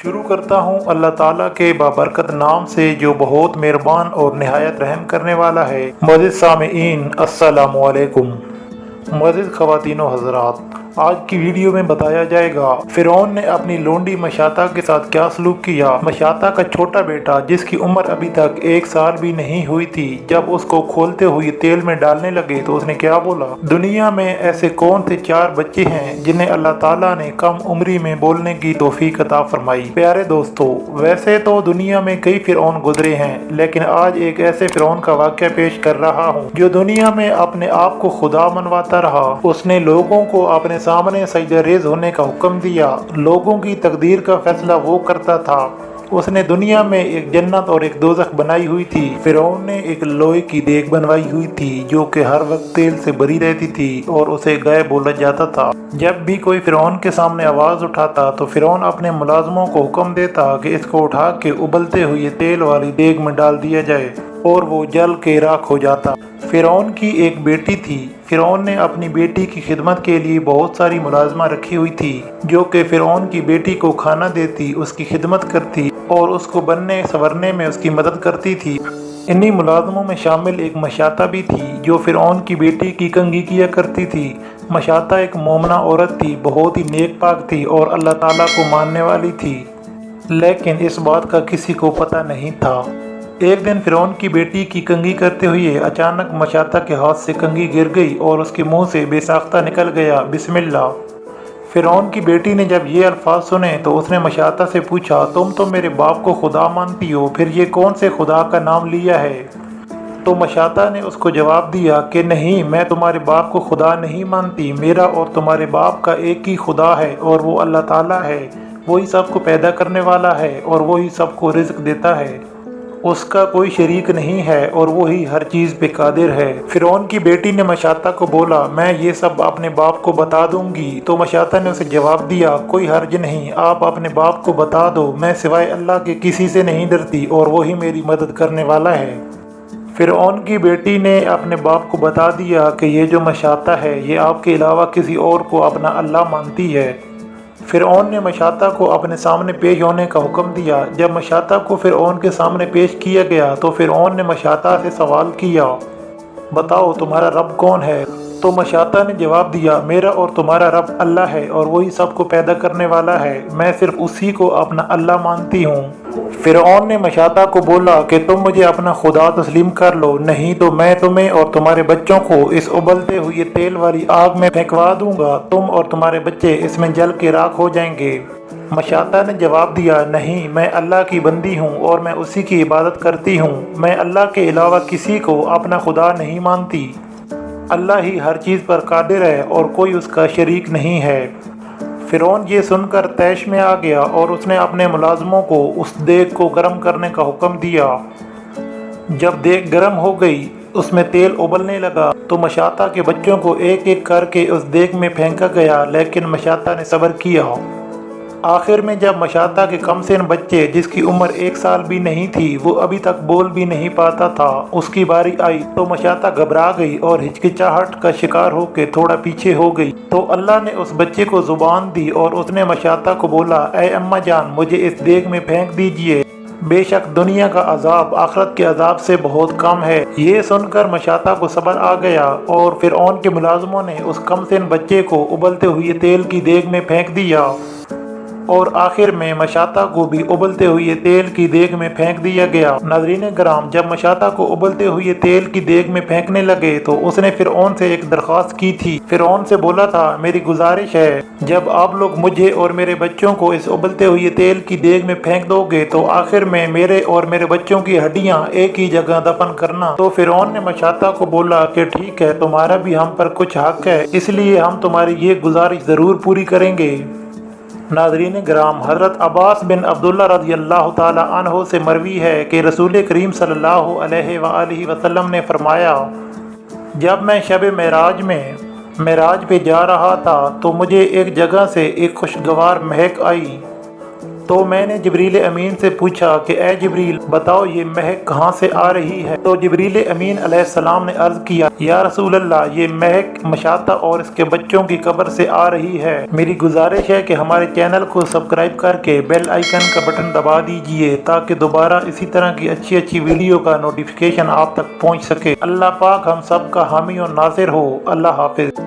शुरू करता हूँ अल्लाह ताला के बाबरकत नाम से जो बहुत मेहरबान और निहायत रहम करने वाला है। मुअज़्ज़िज़ सामिईन, अस्सलामु अलैकुम। मुअज़्ज़िज़ ख़वातीन व हज़रात, आज की वीडियो में बताया जाएगा फ़िरौन ने अपनी लोंडी मशाता के साथ क्या सलूक किया। मशाता का छोटा बेटा जिसकी उम्र अभी तक 1 साल भी नहीं हुई थी, जब उसको खोलते हुए तेल में डालने लगे तो उसने क्या बोला। दुनिया में ऐसे कौन से 4 बच्चे हैं जिन्हें अल्लाह ताला ने कम उम्री में बोलने की तौफीक अता फरमाई। प्यारे दोस्तों, वैसे तो दुनिया में कई फ़िरौन गुजरे हैं, लेकिन आज एक ऐसे फ़िरौन का वाक़या पेश कर रहा हूँ जो दुनिया में अपने आप को खुदा मनवाता रहा। उसने लोगों को अपने सामने सजदा रेज़ होने का हुक्म दिया। लोगों की तकदीर का फैसला वो करता था। उसने दुनिया में एक जन्नत और एक दोज़ख बनाई हुई थी। फ़िरौन ने एक लोहे की देग बनवाई हुई थी जो कि हर वक्त तेल से भरी रहती थी और उसे गाय बोला जाता था। जब भी कोई फ़िरौन के सामने आवाज़ उठाता तो फ़िरौन अपने मुलाजमों को हुक्म देता कि इसको उठा के उबलते हुए तेल वाली देग में डाल दिया जाए और वो जल के राख हो जाता। फ़िरौन की एक बेटी थी। फ़िरौन ने अपनी बेटी की खिदमत के लिए बहुत सारी मुलाजमा रखी हुई थी जो कि फ़िरौन की बेटी को खाना देती, उसकी खिदमत करती और उसको बनने संवरने में उसकी मदद करती थी। इन्हीं मुलाजमों में शामिल एक मशाता भी थी जो फ़िरौन की बेटी की कंघी किया करती थी। मशाता एक मोमना औरत थी, बहुत ही नेक पाक थी और अल्लाह ताला को मानने वाली थी, लेकिन इस बात का किसी को पता नहीं था। एक दिन फ़िरौन की बेटी की कंघी करते हुए अचानक मशाता के हाथ से कंघी गिर गई और उसके मुंह से बेसाख्ता निकल गया, बिस्मिल्लाह। फ़िरौन की बेटी ने जब ये अल्फाज सुने तो उसने मशाता से पूछा, तुम तो मेरे बाप को खुदा मानती हो, फिर ये कौन से खुदा का नाम लिया है। तो मशाता ने उसको जवाब दिया कि नहीं, मैं तुम्हारे बाप को खुदा नहीं मानती। मेरा और तुम्हारे बाप का एक ही खुदा है और वो अल्लाह ताला है। वही सबको पैदा करने वाला है और वही सबको रिज़्क देता है। उसका कोई शरीक नहीं है और वही हर चीज़ पे कादिर है। फ़िरौन की बेटी ने मशाता को बोला, मैं ये सब अपने बाप को बता दूंगी। तो मशाता ने उसे जवाब दिया, कोई हर्ज नहीं, आप अपने बाप को बता दो। मैं सिवाय अल्लाह के किसी से नहीं डरती और वही मेरी मदद करने वाला है। फ़िरौन की बेटी ने अपने बाप को बता दिया कि ये जो मशाता है ये आपके अलावा किसी और को अपना अल्लाह मानती है। फ़िरौन ने मशाता को अपने सामने पेश होने का हुक्म दिया। जब मशाता को फ़िरौन के सामने पेश किया गया तो फ़िरौन ने मशाता से सवाल किया, बताओ तुम्हारा रब कौन है। तो मशाता ने जवाब दिया, मेरा और तुम्हारा रब अल्लाह है और वही सबको पैदा करने वाला है। मैं सिर्फ उसी को अपना अल्लाह मानती हूँ। फ़िरौन ने मशाता को बोला कि तुम मुझे अपना खुदा तस्लीम कर लो, नहीं तो मैं तुम्हें और तुम्हारे बच्चों को इस उबलते हुए तेल वाली आग में फेंकवा दूंगा। तुम और तुम्हारे बच्चे इसमें जल के राख हो जाएंगे। मशाता ने जवाब दिया, नहीं, मैं अल्लाह की बंदी हूँ और मैं उसी की इबादत करती हूँ। मैं अल्लाह के अलावा किसी को अपना खुदा नहीं मानती। अल्लाह ही हर चीज़ पर कादिर है और कोई उसका शरीक नहीं है। फ़िरौन ये सुनकर तैश में आ गया और उसने अपने मुलाजमों को उस देग को गर्म करने का हुक्म दिया। जब देग गर्म हो गई, उसमें तेल उबलने लगा तो मशाता के बच्चों को एक एक करके उस देग में फेंका गया, लेकिन मशाता ने सब्र किया। आखिर में जब मशाता के कमसिन बच्चे जिसकी उम्र 1 साल भी नहीं थी, वो अभी तक बोल भी नहीं पाता था, उसकी बारी आई तो मशाता घबरा गई और हिचकिचाहट का शिकार होकर थोड़ा पीछे हो गई। तो अल्लाह ने उस बच्चे को ज़ुबान दी और उसने मशाता को बोला, ऐ अम्मा जान, मुझे इस देग में फेंक दीजिए। बेशक दुनिया का अजाब आखिरत के अजाब से बहुत कम है। ये सुनकर मशाता को सब्र आ गया और फ़िरौन के मुलाजमों ने उस कमसिन बच्चे को उबलते हुए तेल की देग में फेंक दिया और आखिर में मशाता को भी उबलते हुए तेल की देग में फेंक दिया गया। नाज़रीन कराम, जब मशाता को उबलते हुए तेल की देग में फेंकने लगे तो उसने फ़िरौन से एक दरख्वास्त की थी। फ़िरौन से बोला था, मेरी गुजारिश है, जब आप लोग मुझे और मेरे बच्चों को इस उबलते हुए तेल की देग में फेंक दोगे तो आखिर में मेरे और मेरे बच्चों की हड्डियाँ एक ही जगह दफन करना। तो फ़िरौन ने मशाता को बोला कि ठीक है, तुम्हारा भी हम पर कुछ हक है, इसलिए हम तुम्हारी ये गुजारिश ज़रूर पूरी करेंगे। नाज़रीन किराम, हज़रत अब्बास बिन अब्दुल्ला रज़ियल्लाहु ताला अन्हो से मरवी है कि रसूल करीम सल्लल्लाहु अलैहि वसल्लम ने फरमाया, जब मैं शब मेराज पे जा रहा था तो मुझे एक जगह से एक खुशगवार महक आई। تو میں نے جبریل امین سے پوچھا کہ اے جبریل بتاؤ یہ مہک کہاں سے آ رہی ہے؟ تو جبریل امین علیہ السلام نے عرض کیا یا رسول اللہ یہ مہک مشاطہ اور اس کے بچوں کی قبر سے آ رہی ہے۔ میری گزارش ہے کہ ہمارے چینل کو سبسکرائب کر کے بیل آئیکن کا بٹن دبا دیجئے تاکہ دوبارہ اسی طرح کی اچھی ویڈیو کا نوٹیفیکیشن آپ تک پہنچ سکے۔ اللہ پاک ہم سب کا حامی و ناصر ہو۔ اللہ حافظ۔